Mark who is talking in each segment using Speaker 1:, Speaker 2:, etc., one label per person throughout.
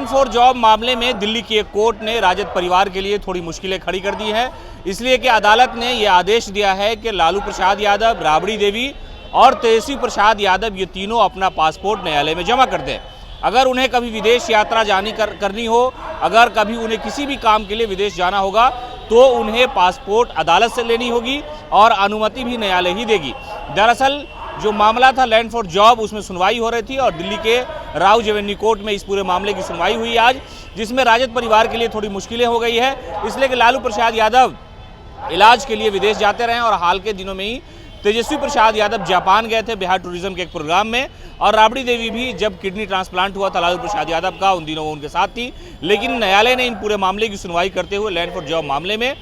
Speaker 1: Land for job मामले में दिल्ली की एक कोर्ट ने राजद परिवार के लिए थोड़ी मुश्किलें खड़ी कर दी हैं, इसलिए कि अदालत ने यह आदेश दिया है कि लालू प्रसाद यादव, राबड़ी देवी और तेजस्वी प्रसाद यादव ये तीनों अपना पासपोर्ट न्यायालय में जमा कर दें। अगर उन्हें कभी विदेश यात्रा करनी हो, अगर कभी उन्हें किसी भी काम के लिए विदेश जाना होगा, तो उन्हें पासपोर्ट अदालत से लेनी होगी और अनुमति भी न्यायालय ही देगी। दरअसल जो मामला था लैंड फॉर जॉब, उसमें सुनवाई हो रही थी और दिल्ली के राव जेवेन्यू कोर्ट में इस पूरे मामले की सुनवाई हुई आज, जिसमें राजद परिवार के लिए थोड़ी मुश्किलें हो गई है, इसलिए कि लालू प्रसाद यादव इलाज के लिए विदेश जाते रहे और हाल के दिनों में ही तेजस्वी प्रसाद यादव जापान गए थे बिहार टूरिज्म के एक प्रोग्राम में, और राबड़ी देवी भी जब किडनी ट्रांसप्लांट हुआ था लालू प्रसाद यादव का, उन दिनों वो उनके साथ थी। लेकिन न्यायालय ने इन पूरे मामले की सुनवाई करते हुए लैंड फॉर जॉब मामले में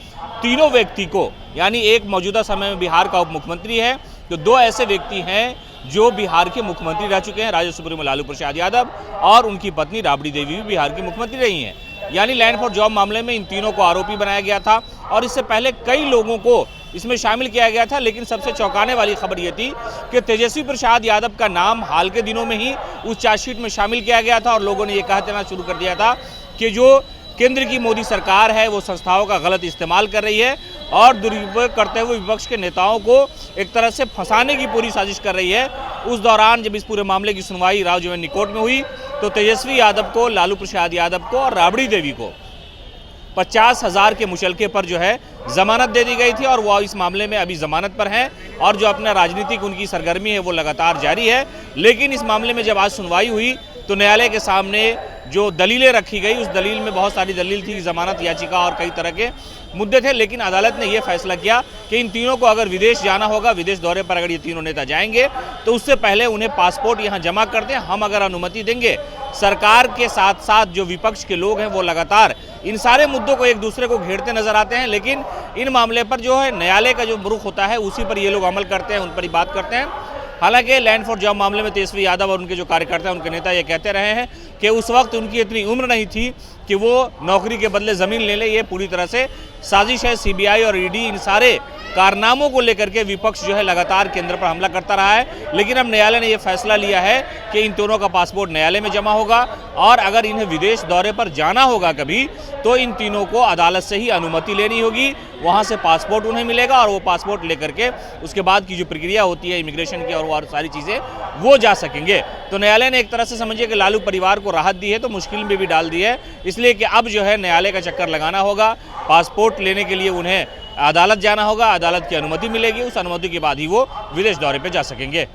Speaker 1: तीनों व्यक्ति को, यानी एक मौजूदा समय में बिहार का उप मुख्यमंत्री है, तो दो ऐसे व्यक्ति हैं जो बिहार के मुख्यमंत्री रह चुके हैं, राजद सुप्रीमो लालू प्रसाद यादव और उनकी पत्नी राबड़ी देवी भी बिहार की मुख्यमंत्री रही हैं। यानी लैंड फॉर जॉब मामले में इन तीनों को आरोपी बनाया गया था और इससे पहले कई लोगों को इसमें शामिल किया गया था। लेकिन सबसे चौंकाने वाली खबर यह थी कि तेजस्वी प्रसाद यादव का नाम हाल के दिनों में ही उस चार्जशीट में शामिल किया गया था और लोगों ने यह कहना शुरू कर दिया था कि जो केंद्र की मोदी सरकार है वो संस्थाओं का गलत इस्तेमाल कर रही है और दुरुपयोग करते हुए विपक्ष के नेताओं को एक तरह से फंसाने की पूरी साजिश कर रही है। उस दौरान जब इस पूरे मामले की सुनवाई राव जेवेन्यू कोर्ट में हुई, तो तेजस्वी यादव को, लालू प्रसाद यादव को और राबड़ी देवी को 50,000 के मुचलके पर जो है जमानत दे दी गई थी और वो इस मामले में अभी जमानत पर हैं और जो अपना राजनीतिक उनकी सरगर्मी है वो लगातार जारी है। लेकिन इस मामले में जब आज सुनवाई हुई तो न्यायालय के सामने जो दलीलें रखी गई, उस दलील में बहुत सारी दलील थी, जमानत याचिका और कई तरह के मुद्दे थे। लेकिन अदालत ने यह फैसला किया कि इन तीनों को अगर विदेश जाना होगा, विदेश दौरे पर अगर ये तीनों नेता जाएंगे, तो उससे पहले उन्हें पासपोर्ट यहाँ जमा कर दें। हम अगर अनुमति देंगे, सरकार के साथ साथ जो विपक्ष के लोग हैं वो लगातार इन सारे मुद्दों को एक दूसरे को घेरते नजर आते हैं, लेकिन इन मामले पर जो है न्यायालय का जो रुख होता है उसी पर ये लोग अमल करते हैं, उन पर ही बात करते हैं। हालांकि लैंड फॉर जॉब मामले में तेजस्वी यादव और उनके जो कार्यकर्ता हैं, उनके नेता ये कहते रहे हैं कि उस वक्त उनकी इतनी उम्र नहीं थी कि वो नौकरी के बदले ज़मीन ले ले। ये पूरी तरह से साजिश है। सीबीआई और ईडी इन सारे कारनामों को लेकर के विपक्ष जो है लगातार केंद्र पर हमला करता रहा है। लेकिन अब न्यायालय ने यह फैसला लिया है कि इन दोनों का पासपोर्ट न्यायालय में जमा होगा और अगर इन्हें विदेश दौरे पर जाना होगा कभी, तो इन तीनों को अदालत से ही अनुमति लेनी होगी, वहाँ से पासपोर्ट उन्हें मिलेगा और वो पासपोर्ट लेकर के उसके बाद की जो प्रक्रिया होती है इमिग्रेशन की और सारी चीज़ें वो जा सकेंगे। तो न्यायालय ने एक तरह से समझिए कि लालू परिवार को राहत दी है तो मुश्किल में भी डाल दी है, इसलिए कि अब जो है न्यायालय का चक्कर लगाना होगा। पासपोर्ट लेने के लिए उन्हें अदालत जाना होगा, अदालत की अनुमति मिलेगी, उस अनुमति के बाद ही वो विदेश दौरे पर जा सकेंगे।